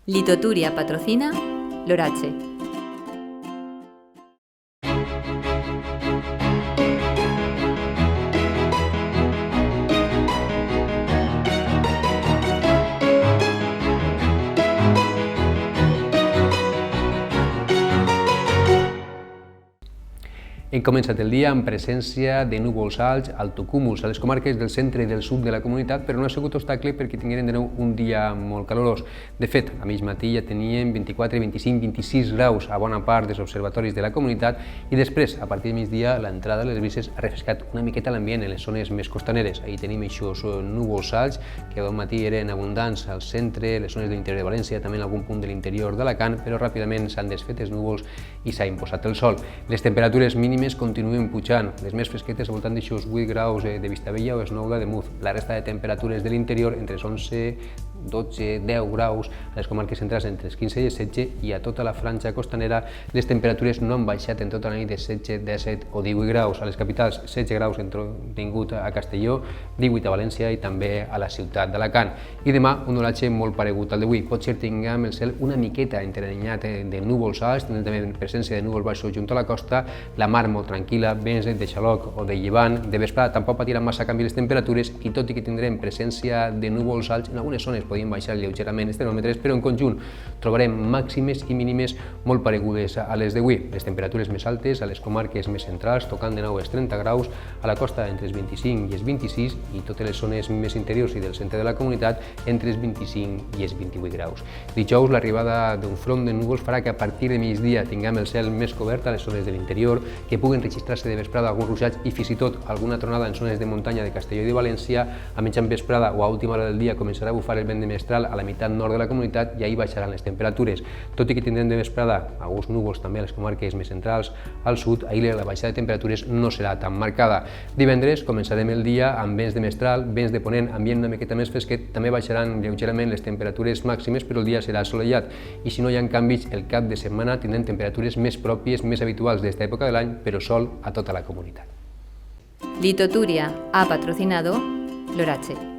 Litoturia patrocina Lorache. Hem començat el dia amb presència de núvols alts, altocúmuls a les comarques del centre i del sud de la comunitat, però no ha sigut obstacle perquè tingueren de nou un dia molt calorós. De fet, a mig matí ja teníem 24, 25, 26 graus a bona part dels observatoris de la comunitat i després, a partir de migdia, l'entrada de les brises ha refrescat una miqueta l'ambient en les zones més costaneres. Ahir tenim aquests núvols alts que al matí eren abundants al centre, les zones de l'interior de València, també en algun punt de l'interior d'Alacant, però ràpidament s'han desfet els núvols i s'ha imposat el sol. Les temperatures mínimes continuen pujant, les més fresquetes al voltant d'aixòs 8 graus de Vistabella o es 9 de Muz. La resta de temperatures de l'interior entre 11, 12, 10 graus, a les comarques centrals entre els 15 i els 16 i a tota la franja costanera les temperatures no han baixat en tota la nit de 16, 17 o 18 graus. A les capitals 16 graus hem tingut a Castelló, 18 a València i també a la ciutat d'Alacant. I demà un oratge molt paregut al d'avui. Potser tinguem el cel una miqueta entrenyat de núvols alts, tindrem també presència de núvols baixos junt a la costa, la mar molt tranquil·la, vents de xaloc o de llevant. De vesprada tampoc patiran massa canvi les temperatures i tot i que tindrem presència de núvols alts, en algunes zones podien baixar lleugerament els termòmetres, però en conjunt trobarem màximes i mínimes molt paregudes a les d'avui. Les temperatures més altes a les comarques més centrals, tocant de nou els 30 graus, a la costa entre els 25 i els 26 i totes les zones més interiors i del centre de la comunitat entre els 25 i els 28 graus. Dijous, l'arribada d'un front de núvols farà que a partir de migdia tinguem el cel més cobert a les zones de l'interior, que puguen registrar-se de vesprada alguns ruixats i fins i tot alguna tronada en zones de muntanya de Castelló i de València. A mitjan vesprada o a última hora del dia començarà a bufar el vent de mestral a la meitat nord de la comunitat i ahir baixaran les temperatures. Tot i que tindrem de vesprada alguns núvols també a les comarques més centrals al sud, ahir la baixada de temperatures no serà tan marcada. Divendres començarem el dia amb vents de mestral, vents de ponent, ambient una miqueta més fresquet, també baixaran lleugerament les temperatures màximes, però el dia serà assolellat i si no hi ha canvis, el cap de setmana tindrem temperatures més pròpies, més habituals d'esta època de l'any, pero sol a tota la comunitat. Litoturia ha patrocinado Lorache.